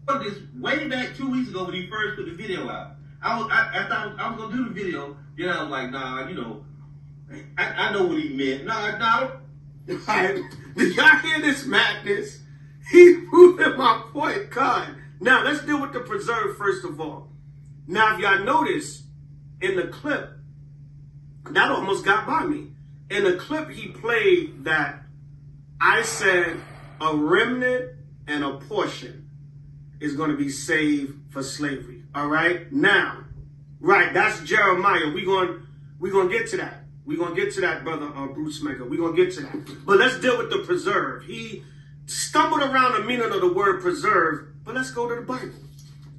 This way back 2 weeks ago when he first put the video out. I thought I was gonna do the video. Then I was like, nah, I know what he meant. Nah. Right. Did y'all hear this madness? He's proving my point, God. Now let's deal with the preserve first of all. Now, if y'all notice in the clip, that almost got by me. In the clip, he played that I said a remnant and a portion is going to be saved for slavery. All right. Now, right. That's Jeremiah. We're going to get to that. We're going to get to that, brother Bruce Maker. We're going to get to that. But let's deal with the preserve. He stumbled around the meaning of the word preserve. But let's go to the Bible.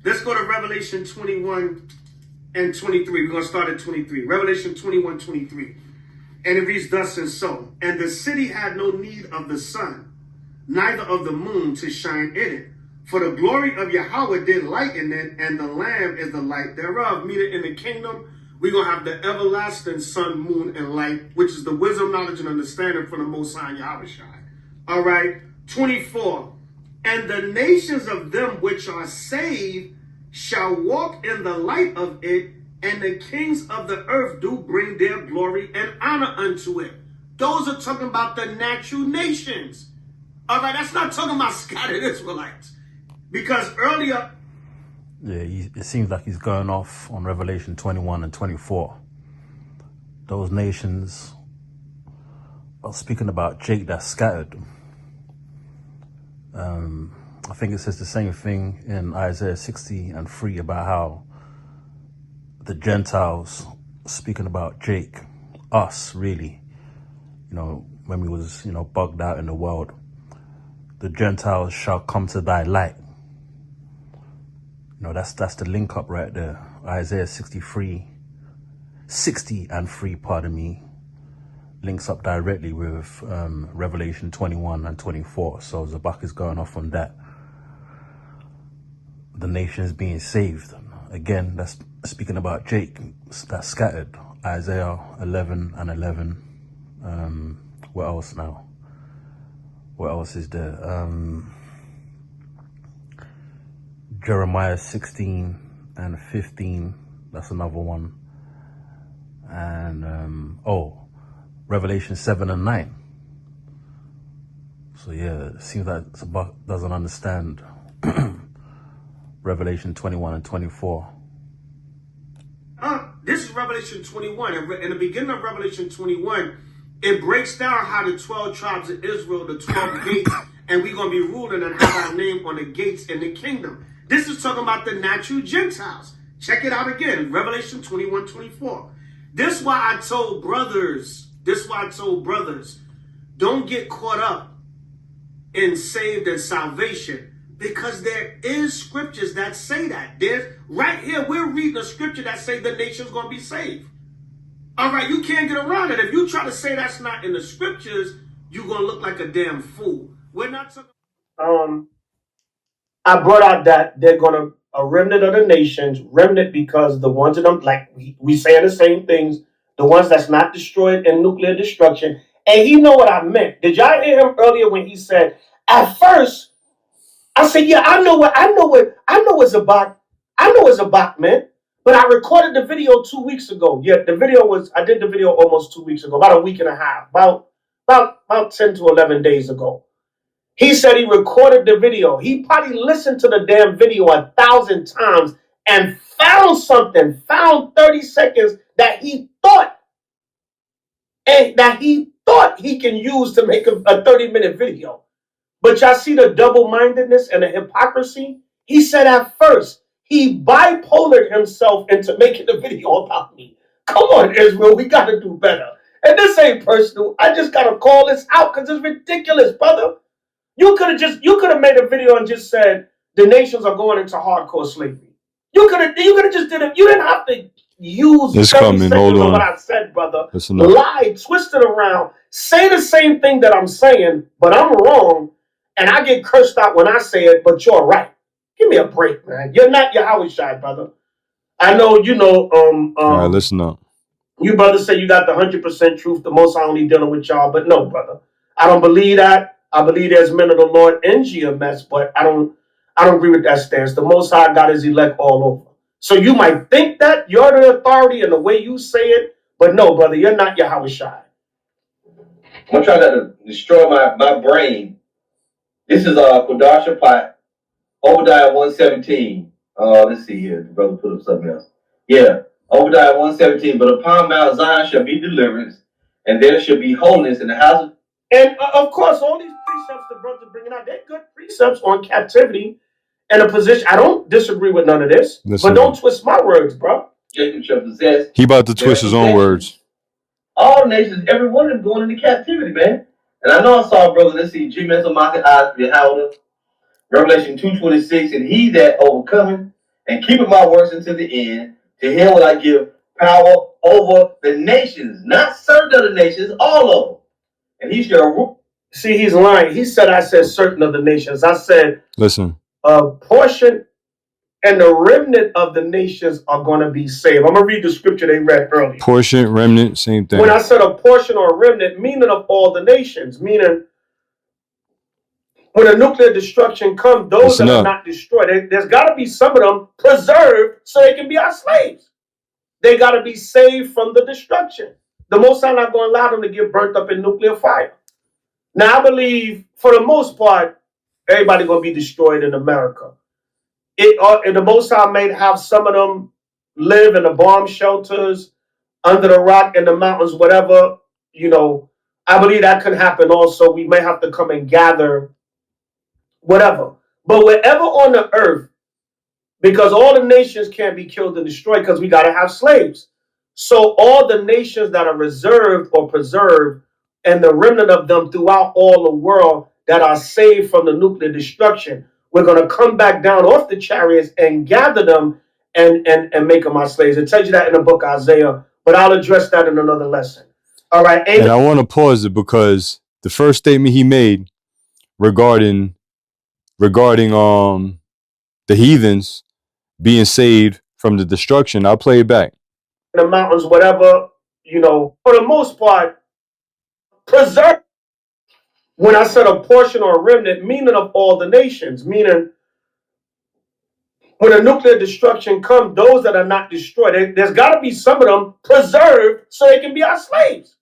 Let's go to Revelation 21 and 23. We're going to start at 23. Revelation 21, 23. And it reads thus and so. And the city had no need of the sun, neither of the moon to shine in it. For the glory of Yahweh did lighten it, and the Lamb is the light thereof. Meaning in the kingdom, we're going to have the everlasting sun, moon, and light, which is the wisdom, knowledge, and understanding from the Most High Yahweh. All right. 24. And the nations of them which are saved shall walk in the light of it, and the kings of the earth do bring their glory and honor unto it. Those are talking about the natural nations. All right. That's not talking about scattered Israelites. Because earlier... Yeah, it seems like he's going off on Revelation 21 and 24. Those nations are speaking about Jake that's scattered. I think it says the same thing in Isaiah 60 and 3 about how the Gentiles, speaking about Jake, us really, when we was, bugged out in the world, the Gentiles shall come to thy light. That's the link up right there. Isaiah 60 and 3, pardon me, links up directly with Revelation 21 and 24. So Zabach is going off on that. The nations being saved. Again, that's speaking about Jake, that's scattered. Isaiah 11 and 11. What else now? What else is there? Jeremiah 16 and 15, that's another one. And, Revelation 7 and 9. So yeah, it seems like Zabach doesn't understand Revelation 21 and 24. This is Revelation 21. In the beginning of Revelation 21, it breaks down how the 12 tribes of Israel, the 12 gates, and we're going to be ruling and have our name on the gates in the kingdom. This is talking about the natural Gentiles. Check it out again. Revelation 21, 24. This is why I told brothers, don't get caught up in saved and salvation, because there is scriptures that say that. There's right here, we're reading a scripture that say the nation's going to be saved. All right, you can't get around it. If you try to say that's not in the scriptures, you're going to look like a damn fool. We're not talking... I brought out that they're going to, a remnant of the nations, remnant because the ones of them, like we say the same things, the ones that's not destroyed in nuclear destruction. And you know what I meant. Did y'all hear him earlier when he said, at first, I said, yeah, I know what Zabach meant, but I recorded the video 2 weeks ago. Yeah, I did the video almost 2 weeks ago, about a week and a half, about 10 to 11 days ago. He said he recorded the video. He probably listened to the damn video 1,000 times and found 30 seconds that he thought he can use to make a 30-minute video. But y'all see the double-mindedness and the hypocrisy? He said at first, he bipolared himself into making a video about me. Come on, Israel, we got to do better. And this ain't personal. I just got to call this out because it's ridiculous, brother. You could have made a video and just said the nations are going into hardcore slavery. You could have just did it. You didn't have to use 30 seconds of what I said, brother. Lie, twist it around, say the same thing that I'm saying, but I'm wrong, and I get cursed out when I say it, but you're right. Give me a break, man. You're not Yahweh shy, brother. I know all right, listen up. You brothers say you got the 100% truth, the most I only dealing with y'all, but no, brother. I don't believe that. I believe there's men of the Lord in GMS, but I don't I don't agree with that stance. The Most High got his elect all over. So you might think that you're the authority in the way you say it, but no, brother, you're not Yahweh Shai. I'm trying to destroy my brain. This is Kodash Shapat, Obadiah 117. Let's see here. The brother put up something else. Yeah, Obadiah 117. But upon Mount Zion shall be deliverance, and there shall be holiness in the house of... And of course, all these precepts the brother bringing out, they're good precepts on captivity and a position. I don't disagree with none of this, but don't twist my words, bro. Jacob shall possess. He about to twist his own words. All nations, every one of them going into captivity, man. And I know I saw, brother, let's see, G. Mesomarket eyes behold Revelation 2:26, and he that overcometh and keepeth my works unto the end, to him will I give power over the nations, not certain of the nations, all of them. And he shall rule. See, he's lying. He said, I said certain of the nations. I said, listen, a portion and the remnant of the nations are going to be saved. I'm going to read the scripture they read earlier. Portion, remnant, same thing. When I said a portion or a remnant, meaning of all the nations, meaning when a nuclear destruction comes, those that are not destroyed, there's got to be some of them preserved so they can be our slaves. They got to be saved from the destruction. The Most High not going to allow them to get burnt up in nuclear fire. Now, I believe, for the most part, everybody going to be destroyed in America. The Most High may have some of them live in the bomb shelters, under the rock, in the mountains, whatever. You know, I believe that could happen also. We may have to come and gather, whatever. But wherever on the earth, because all the nations can't be killed and destroyed because we got to have slaves. So all the nations that are reserved or preserved, and the remnant of them throughout all the world that are saved from the nuclear destruction, we're going to come back down off the chariots and gather them and make them our slaves. It tells you that in the book of Isaiah, but I'll address that in another lesson. All right. And I want to pause it because the first statement he made regarding the heathens being saved from the destruction, I'll play it back. In the mountains, whatever, you know, for the most part, preserve. When I said a portion or a remnant, meaning of all the nations, meaning when a nuclear destruction comes, those that are not destroyed, there's got to be some of them preserved so they can be our slaves.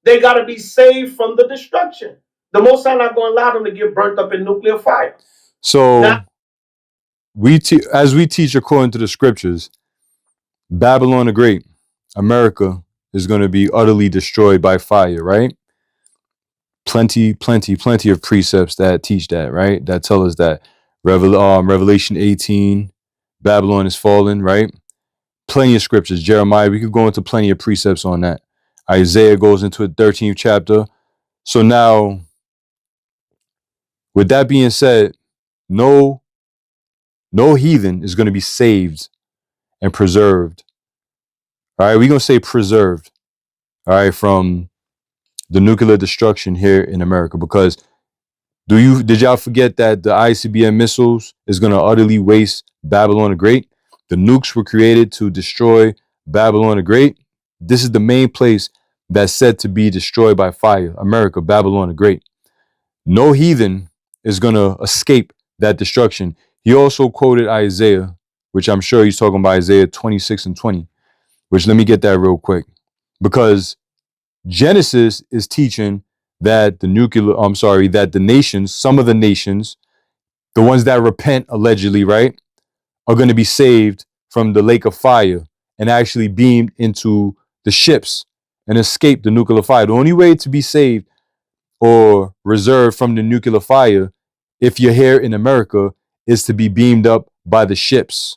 They got to be saved from the destruction. The Most High not going to allow them to get burnt up in nuclear fire. So now, as we teach according to the scriptures, Babylon the Great, America, is going to be utterly destroyed by fire, right? Plenty of precepts that teach that, right? That tell us that. Revelation 18, Babylon is fallen, right? Plenty of scriptures. Jeremiah, we could go into plenty of precepts on that. Isaiah goes into a 13th chapter. So now, with that being said, no heathen is going to be saved and preserved. All right, we're going to say preserved, all right, from the nuclear destruction here in America, because did y'all forget that the ICBM missiles is going to utterly waste Babylon the Great? The nukes were created to destroy Babylon the Great. This is the main place that's said to be destroyed by fire, America, Babylon the Great. No heathen is going to escape that destruction. He also quoted Isaiah, which I'm sure he's talking about Isaiah 26 and 20, which let me get that real quick, because Genesis is teaching that that the nations, some of the nations, the ones that repent allegedly, right, are going to be saved from the lake of fire and actually beamed into the ships and escape the nuclear fire. The only way to be saved or reserved from the nuclear fire, if you're here in America, is to be beamed up by the ships.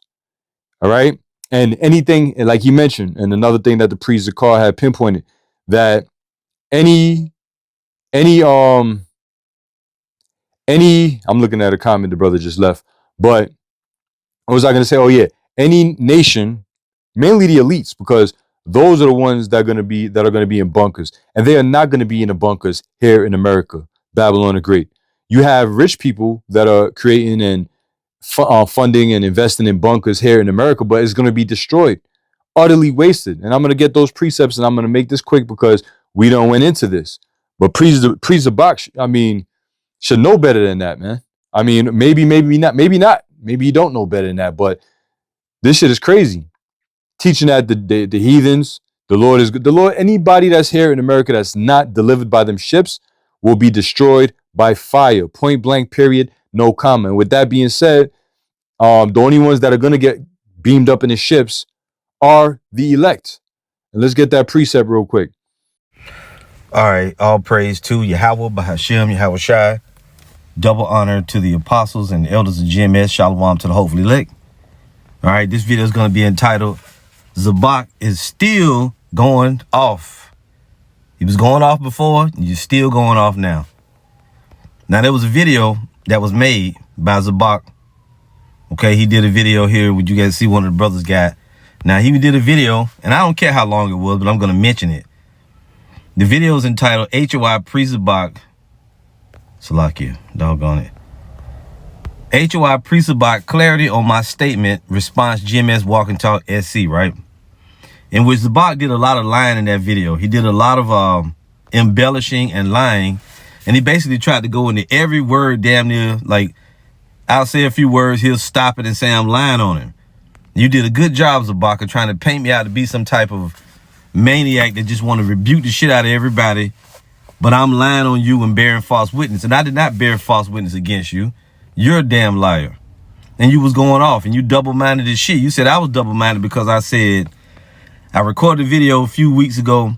All right. And anything, like he mentioned, and another thing that the priest Zakar had pinpointed, that any, I'm looking at a comment the brother just left, but what was I going to say? Oh yeah, any nation, mainly the elites, because those are the ones that are going to be in bunkers, and they are not going to be in the bunkers here in America, Babylon the Great. You have rich people that are creating and funding and investing in bunkers here in America, but it's going to be destroyed, utterly wasted. And I'm going to get those precepts, and I'm going to make this quick because we don't went into this. But Zabach, I mean, should know better than that, man. I mean, maybe not. Maybe you don't know better than that. But this shit is crazy. Teaching that the heathens, the Lord is good. The Lord, anybody that's here in America that's not delivered by them ships will be destroyed by fire. Point blank, period. No comment. With that being said, the only ones that are going to get beamed up in the ships are the elect. And let's get that precept real quick. All right, all praise to Yahweh, Bahashem, Yahweh Shai. Double honor to the apostles and the elders of GMS. Shalom to the hopefully elect. All right, this video is going to be entitled, Zabach is still going off. He was going off before, and you're still going off now. Now, there was a video that was made by Zabach. Okay, he did a video here. Would you guys see one of the brothers got? Now, he did a video, and I don't care how long it was, but I'm going to mention it. The video is entitled HOI Pre-Zabach. Salakia, doggone it. HOI Pre-Zabach clarity on my statement, response GMS Walk and Talk SC, right? In which Zabach did a lot of lying in that video. He did a lot of embellishing and lying. And he basically tried to go into every word damn near, like, I'll say a few words, he'll stop it and say I'm lying on him. You did a good job, Zabach, of trying to paint me out to be some type of maniac that just want to rebuke the shit out of everybody, but I'm lying on you and bearing false witness. And I did not bear false witness against you. You're a damn liar. And you was going off and you double-minded as shit. You said I was double-minded because I said, I recorded a video a few weeks ago,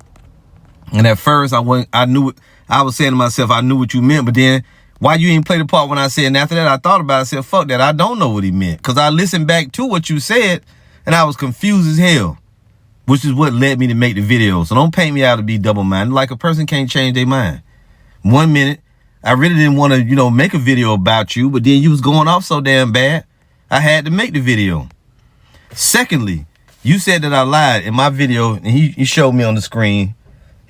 and at first I was saying to myself, I knew what you meant, but then why you ain't play the part when I said, and after that I thought about it, I said, fuck that, I don't know what he meant. Because I listened back to what you said and I was confused as hell, which is what led me to make the video. So don't paint me out to be double-minded. Like a person can't change their mind. 1 minute, I really didn't want to, make a video about you, but then you was going off so damn bad, I had to make the video. Secondly, you said that I lied in my video, and he showed me on the screen,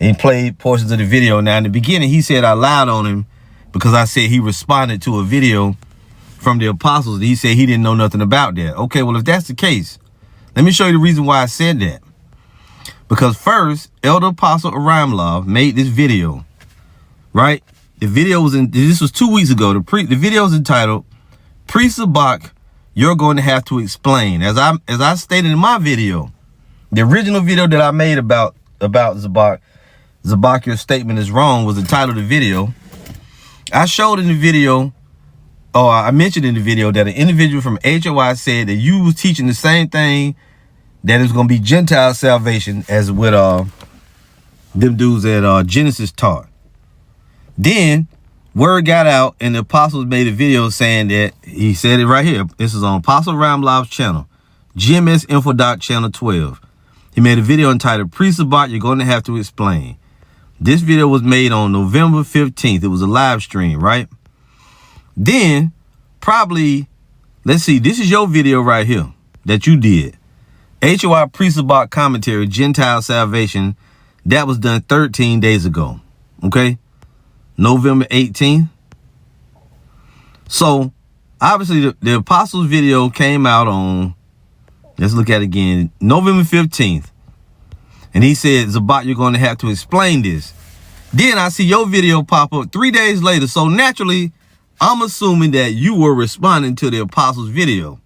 and he played portions of the video. Now, in the beginning, he said I lied on him because I said he responded to a video from the apostles, and he said he didn't know nothing about that. Okay, well, if that's the case, let me show you the reason why I said that. Because first, Elder Apostle Aramlov made this video, right? The video was this was 2 weeks ago. The video is entitled, Pre-Zabach, You're Going to Have to Explain. As I stated in my video, the original video that I made about Zabach, your statement is wrong, was the title of the video. I showed in the video, or I mentioned in the video, that an individual from HOI said that you was teaching the same thing, that is going to be Gentile salvation, as what them dudes at Genesis taught. Then word got out and the apostles made a video saying that, he said it right here. This is on Apostle Ramlov's channel, GMS Infodoc channel 12. He made a video entitled Pre-Zabach, You're Going to Have to Explain. This video was made on November 15th. It was a live stream, right? Then probably, let's see, this is your video right here that you did. HOI Pre-Zabach commentary, Gentile salvation. That was done 13 days ago. Okay. November 18th. So obviously the apostles video came out on, let's look at it again, November 15th. And he said, Zabach, you're going to have to explain this. Then I see your video pop up 3 days later. So naturally, I'm assuming that you were responding to the apostles video.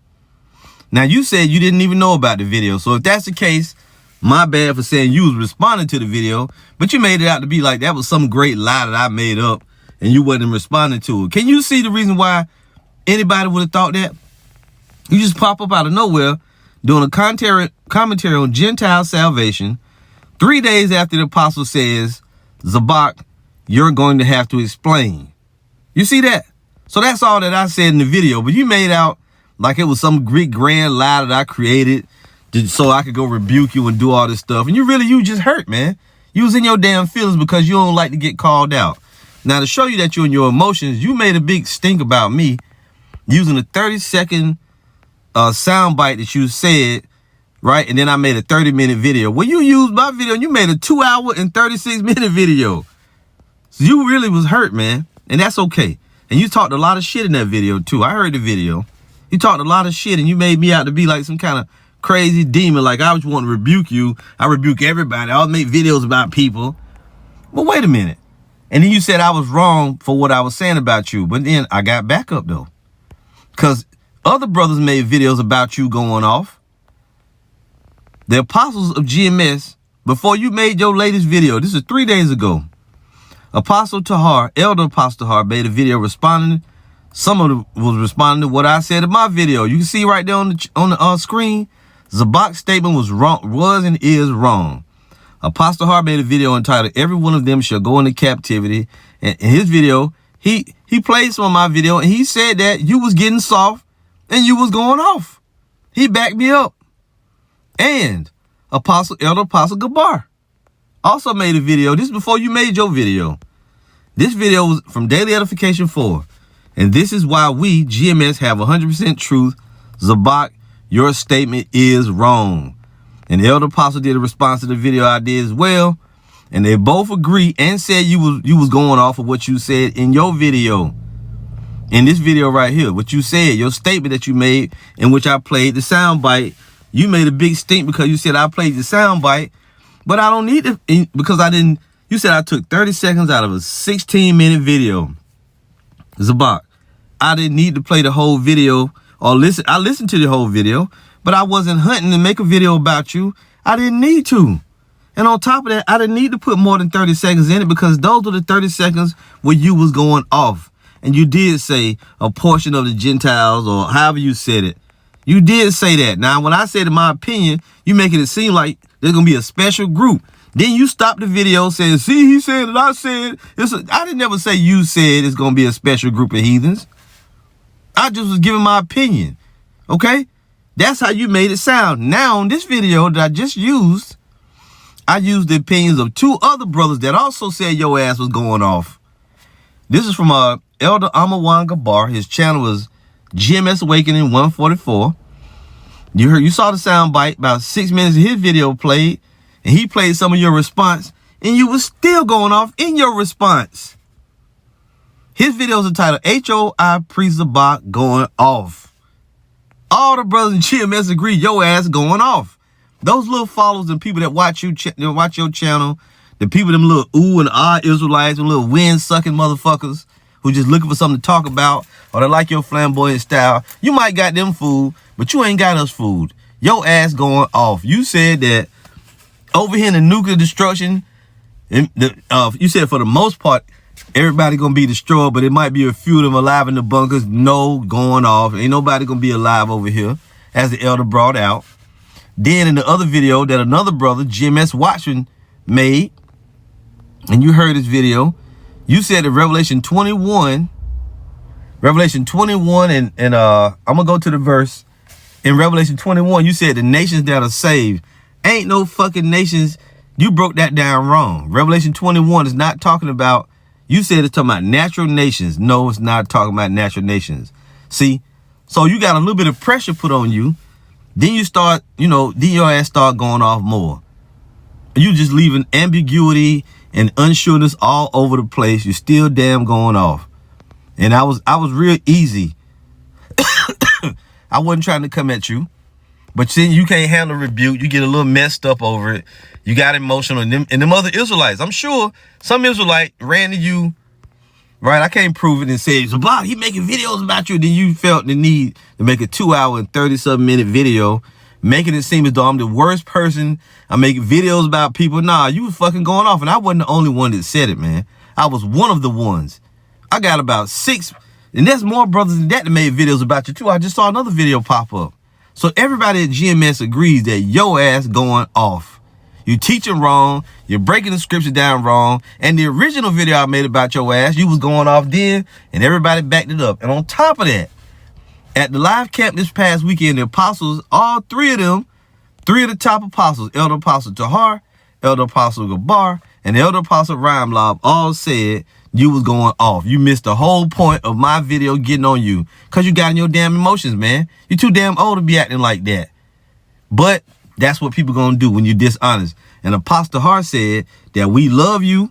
Now, you said you didn't even know about the video. So if that's the case, my bad for saying you was responding to the video, but you made it out to be like that was some great lie that I made up and you wasn't responding to it. Can you see the reason why anybody would have thought that? You just pop up out of nowhere doing a commentary on Gentile salvation 3 days after the apostle says, Zabach, you're going to have to explain. You see that? So that's all that I said in the video, but you made out like it was some Greek grand lie that I created so I could go rebuke you and do all this stuff. And you just hurt, man. You was in your damn feelings because you don't like to get called out. Now, to show you that you're in your emotions, you made a big stink about me using a 30-second sound bite that you said, right? And then I made a 30-minute video. Well, you used my video and you made a 2 hour and 36-minute video. So you really was hurt, man. And that's okay. And you talked a lot of shit in that video, too. I heard the video. You talked a lot of shit and you made me out to be like some kind of crazy demon. Like I was wanting to rebuke you. I rebuke everybody. I'll make videos about people. But wait a minute. And then you said I was wrong for what I was saying about you. But then I got back up, though. Because other brothers made videos about you going off. The apostles of GMS, before you made your latest video, this is 3 days ago, Apostle Tahar, Elder Apostle Tahar, made a video responding. Someone was responding to what I said in my video. You can see right there on the screen. Zabach's statement was and is wrong. Apostle Tahar made a video entitled "Every One of Them Shall Go into Captivity." And in his video, he played some of my video, and he said that you was getting soft and you was going off. He backed me up. And Elder Apostle Gabar also made a video. This is before you made your video. This video was from Daily Edification 4. And this is why we, GMS, have 100% truth. Zabach, your statement is wrong. And the Elder Apostle did a response to the video I did as well. And they both agree and said you was going off of what you said in your video. In this video right here, what you said, your statement that you made, in which I played the soundbite. You made a big stink because you said I played the soundbite, but I don't need it because I didn't. You said I took 30 seconds out of a 16-minute video. Zabach, I didn't need to play the whole video or listen. I listened to the whole video, but I wasn't hunting to make a video about you. I didn't need to. And on top of that, I didn't need to put more than 30 seconds in it because those were the 30 seconds where you was going off. And you did say a portion of the Gentiles or however you said it. You did say that. Now, when I said in my opinion, you making it seem like there's going to be a special group. Then you stopped the video saying, see, he said it, I said. I didn't never say you said it's going to be a special group of heathens. I just was giving my opinion. Okay? That's how you made it sound. Now, on this video that I just used, I used the opinions of 2 other brothers that also said your ass was going off. This is from Elder Amawan Gabar. His channel was GMS Awakening 144. You saw the sound bite. About 6 minutes of his video played, and he played some of your response, and you was still going off in your response. His video is entitled HOI Priest Zabach Going Off. All the brothers in GMS agree your ass going off. Those little followers and people that watch your channel, the people, them little ooh and ah Israelites, and little wind sucking motherfuckers who just looking for something to talk about, or they like your flamboyant style. You might got them fooled, but you ain't got us fooled. Your ass going off. You said that over here in the nuclear destruction, you said for the most part, everybody gonna be destroyed, but it might be a few of them alive in the bunkers. No, going off. Ain't nobody gonna be alive over here, as the elder brought out. Then in the other video that another brother, GMS Watchman, made, and you heard his video, you said in Revelation 21, and I'm gonna go to the verse. In Revelation 21, you said the nations that are saved. Ain't no fucking nations. You broke that down wrong. Revelation 21 is not talking about, you said it's talking about natural nations. No, it's not talking about natural nations. See, so you got a little bit of pressure put on you. Then you start, then your ass start going off more. You just leaving ambiguity and unsureness all over the place. You're still damn going off. And I was real easy. I wasn't trying to come at you. But then you can't handle rebuke. You get a little messed up over it. You got emotional. And them other Israelites, I'm sure some Israelite ran to you, right? I can't prove it and say, Zabach, he making videos about you. Then you felt the need to make a 2-hour and 30-something minute video, making it seem as though I'm the worst person. I'm making videos about people. Nah, you was fucking going off. And I wasn't the only one that said it, man. I was one of the ones. I got about 6, and there's more brothers than that made videos about you too. I just saw another video pop up. So everybody at GMS agrees that your ass going off. You teaching wrong. You're breaking the scripture down wrong. And the original video I made about your ass, you was going off then, and everybody backed it up. And on top of that, at the live camp this past weekend, the apostles, all 3 of them, 3 of the top apostles, Elder Apostle Tahar, Elder Apostle Gabar, and Elder Apostle Rhymelob, all said you was going off. You missed the whole point of my video getting on you because you got in your damn emotions, man. You're too damn old to be acting like that. But that's what people gonna do when you're dishonest. And Apostle Tahar said that we love you,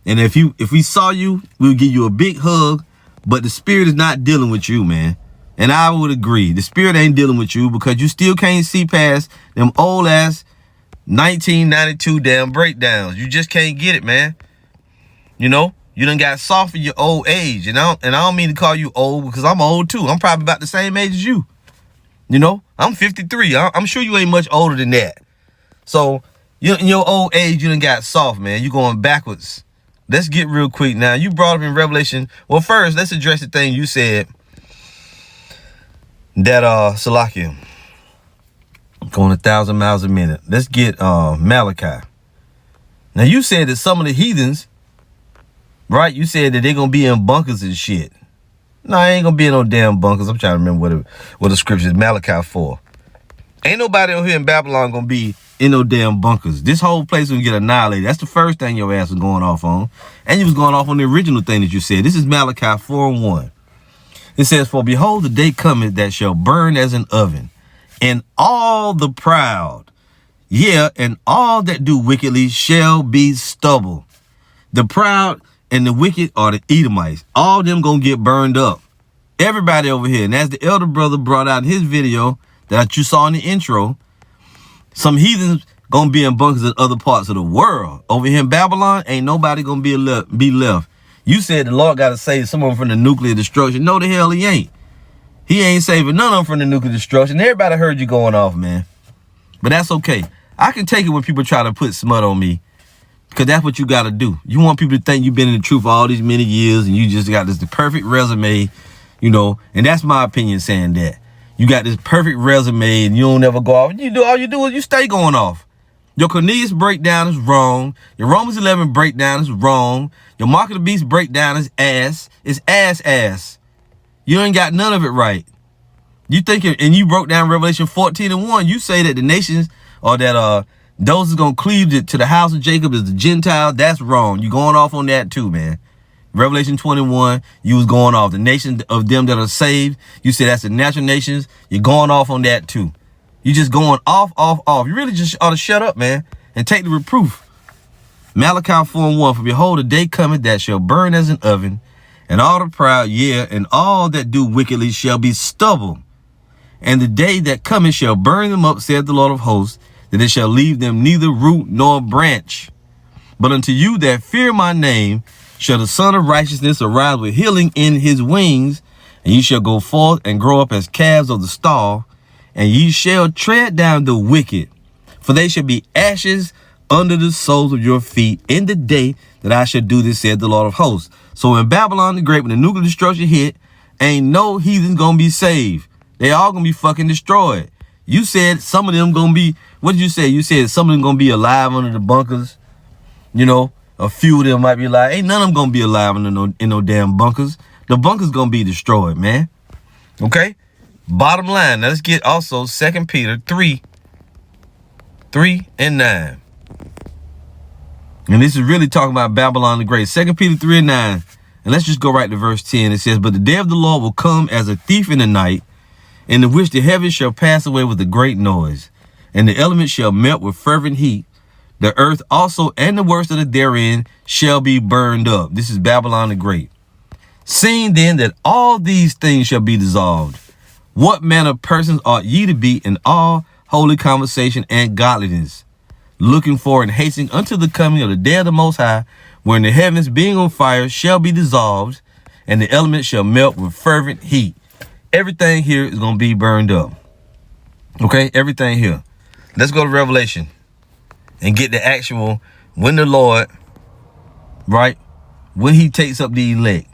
and if we saw you, we'll give you a big hug, but the spirit is not dealing with you, man. And I would agree. The spirit ain't dealing with you because you still can't see past them old ass 1992 damn breakdowns. You just can't get it, man. You done got soft in your old age. And I don't mean to call you old because I'm old too. I'm probably about the same age as you. You know, I'm 53. I'm sure you ain't much older than that. So in your old age, you done got soft, man. You going backwards. Let's get real quick now. You brought up in Revelation. Well, first, let's address the thing you said that Salakia going 1,000 miles a minute. Let's get Malachi. Now you said that some of the heathens, right? You said that they're gonna be in bunkers and shit. No, I ain't gonna be in no damn bunkers. I'm trying to remember what the scripture is. Malachi 4. Ain't nobody over here in Babylon gonna be in no damn bunkers. This whole place gonna get annihilated. That's the first thing your ass was going off on. And you was going off on the original thing that you said. This is Malachi 4:1. It says, "For behold, the day cometh that shall burn as an oven, and all the proud, yeah, and all that do wickedly shall be stubble." The proud and the wicked are the Edomites. All them gonna get burned up. Everybody over here. And as the elder brother brought out in his video that you saw in the intro, some heathens gonna be in bunkers in other parts of the world. Over here in Babylon, ain't nobody gonna be left. You said the Lord gotta save someone from the nuclear destruction. No, the hell he ain't. He ain't saving none of them from the nuclear destruction. Everybody heard you going off, man. But that's okay. I can take it when people try to put smut on me, because that's what you got to do. You want people to think you've been in the truth for all these many years and you just got the perfect resume, you know, and that's my opinion saying that. You got this perfect resume and you don't ever go off. All you do is you stay going off. Your Cornelius breakdown is wrong. Your Romans 11 breakdown is wrong. Your Mark of the Beast breakdown is ass. It's ass. You ain't got none of it right. You think, and you broke down Revelation 14:1. You say that the nations, or that those is gonna cleave to the house of Jacob is the Gentiles. That's wrong. You going off on that too, man. Revelation 21, you was going off. The nation of them that are saved, you said that's the natural nations. You're going off on that too. You just going off. You really just ought to shut up, man, and take the reproof. Malachi 4:1, "For behold, a day cometh that shall burn as an oven, and all the proud, yeah, and all that do wickedly shall be stubble. And the day that cometh shall burn them up, saith the Lord of hosts, that it shall leave them neither root nor branch. But unto you that fear my name shall the Son of Righteousness arise with healing in his wings, and ye shall go forth and grow up as calves of the stall, and ye shall tread down the wicked, for they shall be ashes under the soles of your feet in the day that I shall do this, said the Lord of hosts." So in Babylon the Great, when the nuclear destruction hit, ain't no heathens gonna be saved. They all gonna be fucking destroyed. You said some of them gonna be, what did you say? You said some of them gonna be alive under the bunkers. You know, a few of them might be alive. Ain't none of them gonna be alive in no damn bunkers. The bunkers gonna be destroyed, man. Okay? Bottom line, now let's get also 2 Peter 3:3-9. And this is really talking about Babylon the Great. 2 Peter 3:9. And let's just go right to verse 10. It says, "But the day of the Lord will come as a thief in the night, in the which the heavens shall pass away with a great noise, and the elements shall melt with fervent heat. The earth also and the works that are therein shall be burned up." This is Babylon the Great. "Seeing then that all these things shall be dissolved, what manner of persons ought ye to be in all holy conversation and godliness, looking for and hastening unto the coming of the day of the Most High, when the heavens being on fire shall be dissolved, and the elements shall melt with fervent heat." Everything here is going to be burned up. Okay, everything here. Let's go to Revelation and get the actual, when the Lord, right, when he takes up the elect.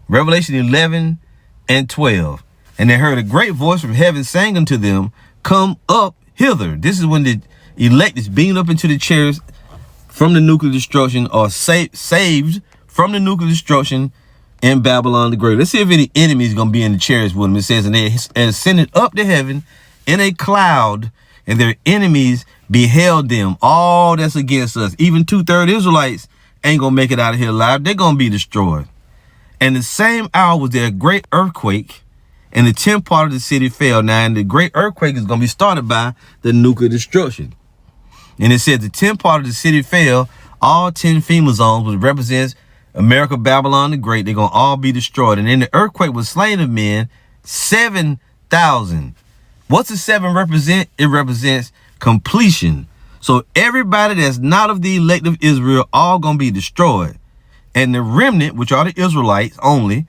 Revelation 11:12. "And they heard a great voice from heaven saying unto them, Come up hither." This is when the elect is beamed up into the chairs from the nuclear destruction, or saved from the nuclear destruction in Babylon the Great. Let's see if any enemies going to be in the chariots with them. It says, "And they ascended up to heaven in a cloud, and their enemies beheld them." All that's against us, even 2/3 Israelites, ain't going to make it out of here alive. They're going to be destroyed. "And the same hour was there a great earthquake, and the 10th part of the city fell." Now, and the great earthquake is going to be started by the nuclear destruction. And it says the 10th part of the city fell. All 10 FEMA zones, which represents America, Babylon the Great, they're going to all be destroyed. "And in the earthquake was slain of men 7,000. What's the 7 represent? It represents completion. So everybody that's not of the elect of Israel, all going to be destroyed. And the remnant, which are the Israelites only,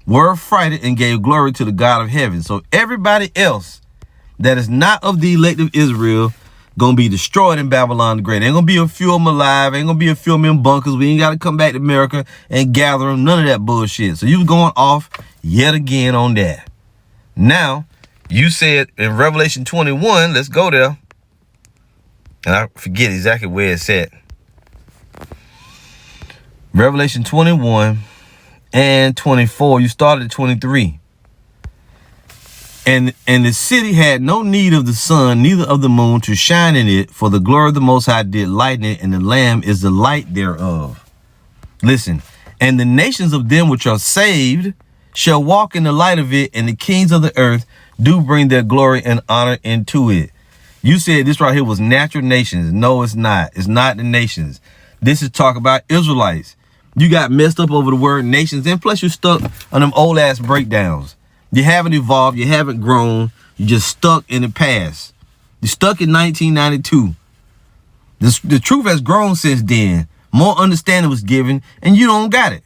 were affrighted and gave glory to the God of heaven. So everybody else that is not of the elect of Israel gonna be destroyed in Babylon the Great. Ain't gonna be a few of them alive. Ain't gonna be a few of them in bunkers. We ain't gotta come back to America and gather them. None of that bullshit. So you going off yet again on that. Now, you said in Revelation 21, let's go there. And I forget exactly where it's at. Revelation 21 and 24. You started at 23. And the city had no need of the sun, neither of the moon to shine in it, for the glory of the Most High did lighten it, and the Lamb is the light thereof. Listen, and the nations of them which are saved shall walk in the light of it, and the kings of the earth do bring their glory and honor into it. You said this right here was natural nations. No, it's not. It's not the nations. This is talk about Israelites. You got messed up over the word nations, and plus you're stuck on them old ass breakdowns. You haven't evolved. You haven't grown. You're just stuck in the past. You're stuck in 1992. The truth has grown since then. More understanding was given, and you don't got it.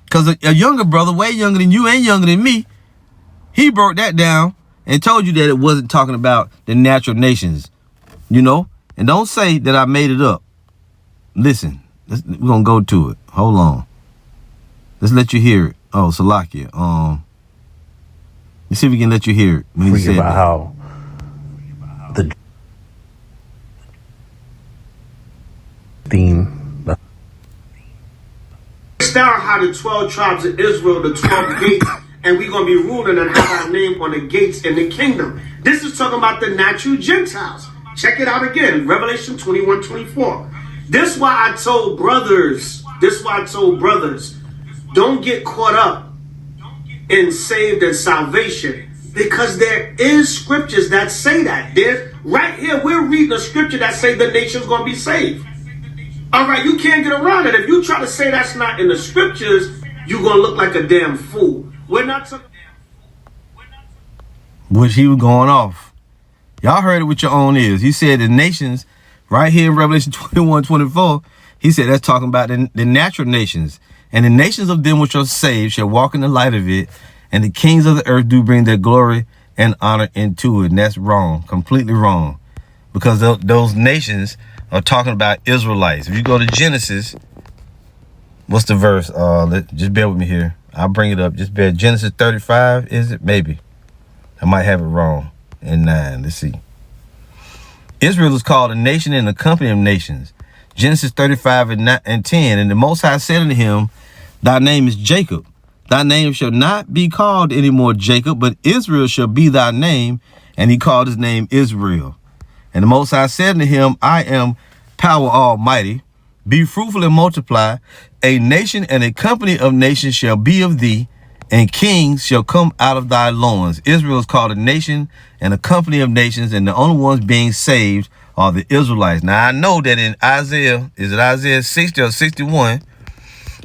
Because a younger brother, way younger than you and younger than me, he broke that down and told you that it wasn't talking about the natural nations. You know? And don't say that I made it up. Listen, we're going to go to it. Hold on. Let's let you hear it. Oh, Salakia. Let's see if we can let you hear it. When he said about that. how the theme. Down how the 12 tribes of Israel, the 12 gates, and we're going to be ruling and have our name on the gates in the kingdom. This is talking about the natural Gentiles. Check it out again. Revelation 21:24. This is why I told brothers, don't get caught up in saved and salvation, because there is scriptures that say that. There's right here, we're reading a scripture that say the nation's going to be saved. All right, you can't get around it. If you try to say that's not in the scriptures, you're going to look like a damn fool. We're not Which he was going off. Y'all heard it with your own ears. He said the nations, right here in Revelation 21:24, he said that's talking about the natural nations. And the nations of them which are saved shall walk in the light of it, and the kings of the earth do bring their glory and honor into it. And that's wrong, completely wrong, because those nations are talking about Israelites. If you go to Genesis, what's the verse? Just bear with me here. I'll bring it up. Just bear. Genesis 35, is it? Maybe. I might have it wrong. In 9, let's see. Israel is called a nation in the company of nations. Genesis 35 and 10. And the Most High said unto him, thy name is Jacob. Thy name shall not be called any more Jacob, but Israel shall be thy name. And he called his name Israel. And the Most High said unto him, I am power almighty. Be fruitful and multiply. A nation and a company of nations shall be of thee, and kings shall come out of thy loins. Israel is called a nation and a company of nations, and the only ones being saved are the Israelites. Now, I know that in Isaiah, is it Isaiah 60 or 61?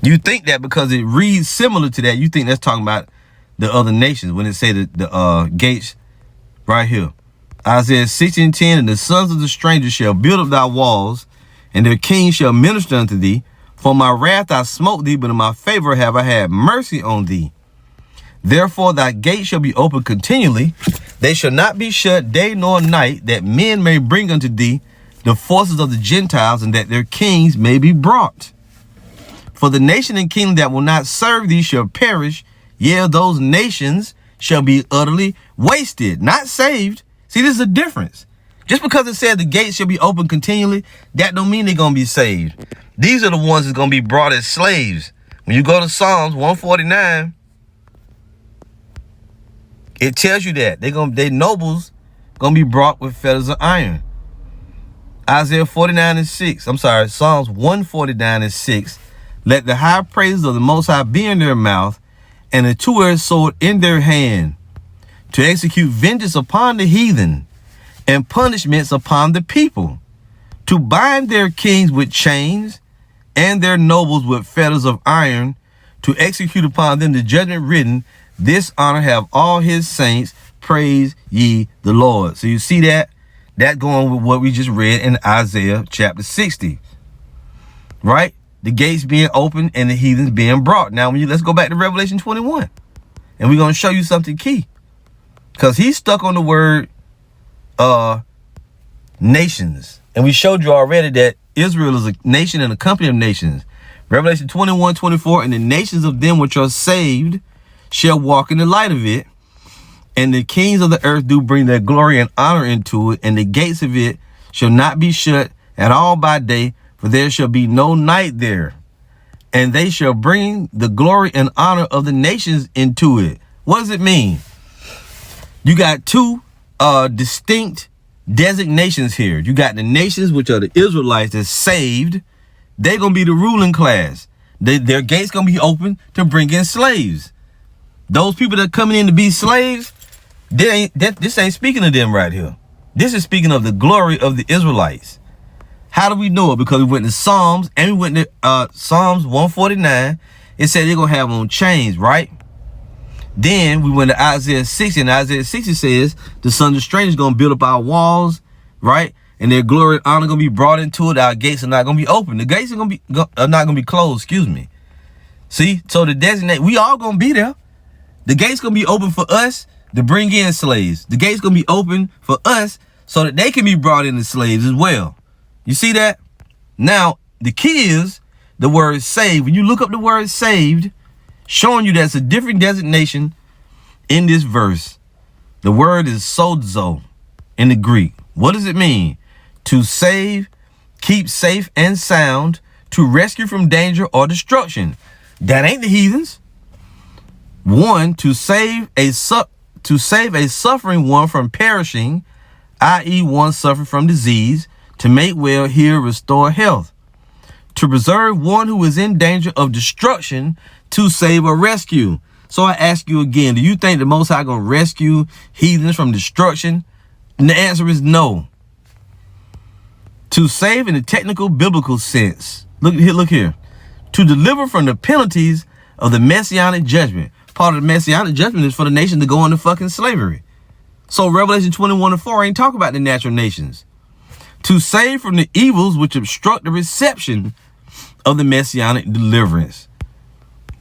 You think that because it reads similar to that, you think that's talking about the other nations when it say the gates right here. Isaiah 60 and 10, and the sons of the stranger shall build up thy walls, and their kings shall minister unto thee. For my wrath I smote thee, but in my favor have I had mercy on thee. Therefore thy gate shall be open continually. They shall not be shut day nor night, that men may bring unto thee the forces of the Gentiles, and that their kings may be brought. For the nation and kingdom that will not serve thee shall perish. Yea, those nations shall be utterly wasted, not saved. See, this is a difference. Just because it said the gates shall be open continually, that don't mean they're going to be saved. These are the ones that's going to be brought as slaves. When you go to Psalms 149, it tells you that they nobles gonna be brought with fetters of iron. Isaiah 49 and 6. I'm sorry, Psalms 149 and 6. Let the high praises of the Most High be in their mouth, and a two-edged sword in their hand, to execute vengeance upon the heathen, and punishments upon the people, to bind their kings with chains, and their nobles with fetters of iron, to execute upon them the judgment written. This honor have all his saints. Praise ye the Lord. So you see that going with what we just read in Isaiah chapter 60, right? the gates being opened and the heathens being brought. Now, let's go back to Revelation 21. And we're going to show you something key. Because he's stuck on the word nations. And we showed you already that Israel is a nation and a company of nations. Revelation 21:24, and the nations of them which are saved shall walk in the light of it. And the kings of the earth do bring their glory and honor into it. And the gates of it shall not be shut at all by day, for there shall be no night there. And they shall bring the glory and honor of the nations into it. What does it mean? You got two distinct designations here. You got the nations, which are the Israelites that's saved. They're going to be the ruling class. Their gates going to be open to bring in slaves. Those people that are coming in to be slaves, this ain't speaking of them right here. This is speaking of the glory of the Israelites. How do we know it? Because we went to Psalms and we went to Psalms 149. It said they're going to have on chains, right? Then we went to Isaiah 60, and Isaiah 60 says the sons of strangers going to build up our walls, right? And their glory and honor going to be brought into it. Our gates are not going to be open. The gates are not going to be closed, excuse me. See, so the designate, we all going to be there. The gates going to be open for us to bring in slaves. The gates going to be open for us so that they can be brought in as slaves as well. You see that? Now, the key is the word saved. When you look up the word saved, showing you that's a different designation in this verse. The word is sozo in the Greek. What does it mean? To save, keep safe and sound, to rescue from danger or destruction. That ain't the heathens. One, to save a suffering one from perishing, i.e. one suffering from disease, to make well, heal, restore health. To preserve one who is in danger of destruction, to save or rescue. So I ask you again, do you think the Most High gonna rescue heathens from destruction? And the answer is no. To save in the technical biblical sense. Look here. To deliver from the penalties of the messianic judgment. Part of the messianic judgment is for the nation to go into fucking slavery. So Revelation 21:4 ain't talking about the natural nations. To save from the evils which obstruct the reception of the messianic deliverance.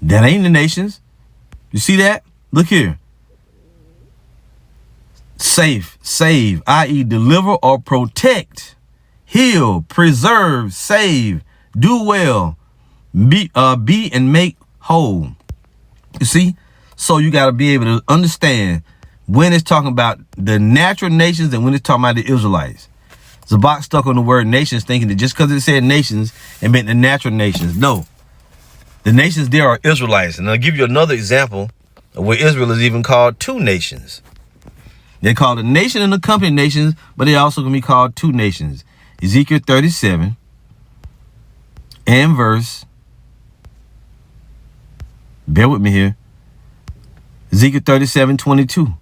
That ain't the nations. You see that? Look here. Save, i.e. deliver or protect, heal, preserve, save, do well, be and make whole. You see? So you got to be able to understand when it's talking about the natural nations and when it's talking about the Israelites. Zabach stuck on the word nations, thinking that just because it said nations, it meant the natural nations. No. The nations there are Israelites. And I'll give you another example of where Israel is even called two nations. They're called a nation and a company of nations, but they're also going to be called two nations. Ezekiel 37 and verse, bear with me here, Ezekiel 37:22.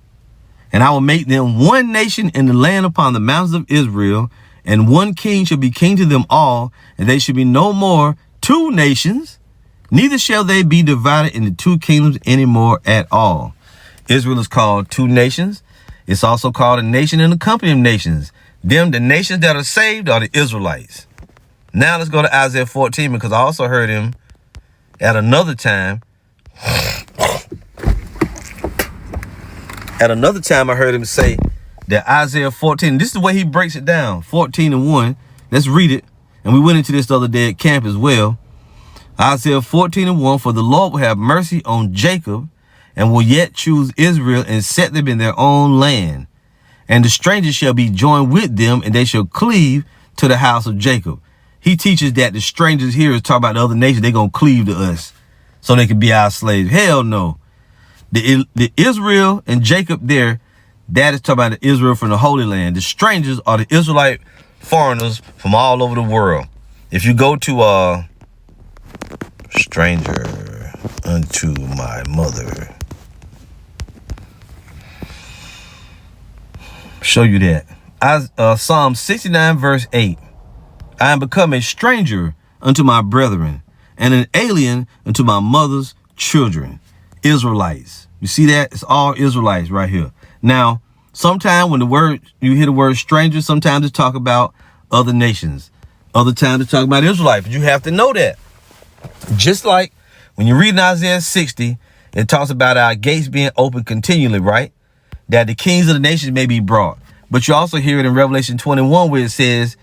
And I will make them one nation in the land upon the mountains of Israel, and one king shall be king to them all, and they shall be no more two nations, neither shall they be divided into two kingdoms anymore at all. Israel is called two nations. It's also called a nation and a company of nations. Them, the nations that are saved, are the Israelites. Now let's go to Isaiah 14, because I also heard him at another time. At another time, I heard him say that Isaiah 14, this is the way he breaks it down, 14:1. Let's read it. And we went into this the other day at camp as well. Isaiah 14:1, for the Lord will have mercy on Jacob and will yet choose Israel and set them in their own land. And the strangers shall be joined with them, and they shall cleave to the house of Jacob. He teaches that the strangers here is talking about the other nations. They're going to cleave to us so they can be our slaves. Hell no. The Israel and Jacob there, that is talking about the Israel from the Holy Land. The strangers are the Israelite foreigners from all over the world. If you go to stranger unto my mother, show you that. Psalm 69 verse 8. I am become a stranger unto my brethren, and an alien unto my mother's children. Israelites. You see that? It's all Israelites right here. Now, sometimes when you hear the word stranger, sometimes it's talk about other nations. Other times it's talk about Israelites. But you have to know that. Just like when you read in Isaiah 60, it talks about our gates being open continually, right? That the kings of the nations may be brought. But you also hear it in Revelation 21 where it says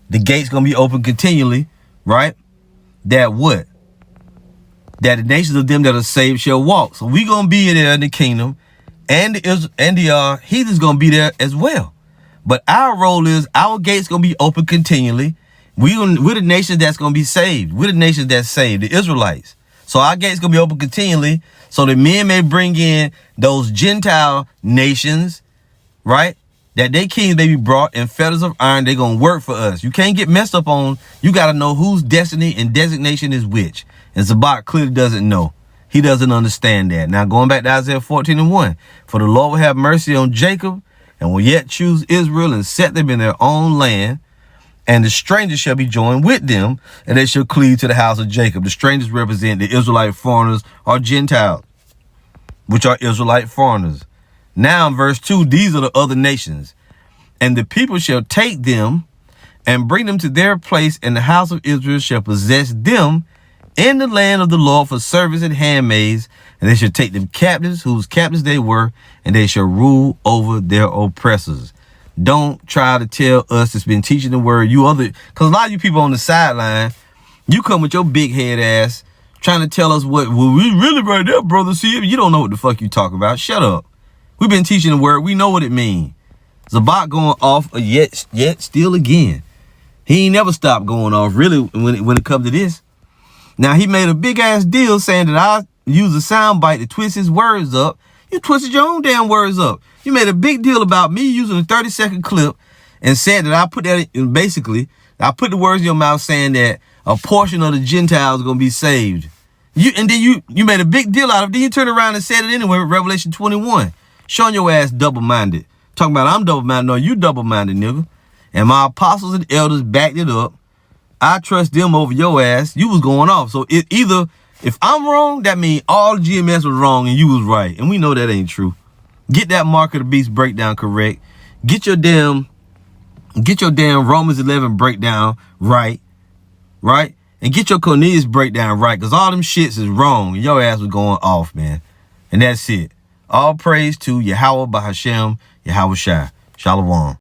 the gates going to be open continually, right? That what? That the nations of them that are saved shall walk. So we going to be there in the kingdom, and the heathens going to be there as well. But our role is our gates going to be open continually. We're the nation that's going to be saved. We're the nation that's saved, the Israelites. So our gates going to be open continually so that men may bring in those Gentile nations, right? That they kings may be brought in fetters of iron. They're going to work for us. You can't get messed up on. You got to know whose destiny and designation is which. And Zabach clearly doesn't know. He doesn't understand that. Now, going back to Isaiah 14:1. For the Lord will have mercy on Jacob and will yet choose Israel and set them in their own land. And the strangers shall be joined with them, and they shall cleave to the house of Jacob. The strangers represent the Israelite foreigners or Gentiles, which are Israelite foreigners. Now in verse 2, these are the other nations. And the people shall take them and bring them to their place, and the house of Israel shall possess them in the land of the Lord for servants and handmaids. And they shall take them captives, whose captives they were, and they shall rule over their oppressors. Don't try to tell us that's been teaching the word, because a lot of you people on the sideline, you come with your big head ass trying to tell us what, well, we really right there, brother. See, you don't know what the fuck you talk about. Shut up. We've been teaching the word. We know what it means. Zabach going off yet still again. He ain't never stopped going off, really, when it comes to this. Now, he made a big ass deal saying that I use a sound bite to twist his words up. You twisted your own damn words up. You made a big deal about me using a 30-second clip and said that I put that in, basically, I put the words in your mouth saying that a portion of the Gentiles are going to be saved. And then you made a big deal out of it. Then you turned around and said it anyway with Revelation 21. Showing your ass double-minded. Talking about I'm double-minded. No, you double-minded, nigga. And my apostles and elders backed it up. I trust them over your ass. You was going off. So either if I'm wrong, that means all the GMS was wrong and you was right. And we know that ain't true. Get that Mark of the Beast breakdown correct. Get your damn Romans 11 breakdown right? And get your Cornelius breakdown right, because all them shits is wrong. Your ass was going off, man. And that's it. All praise to Yahweh Bahashem, Yahweh Shai. Shalom.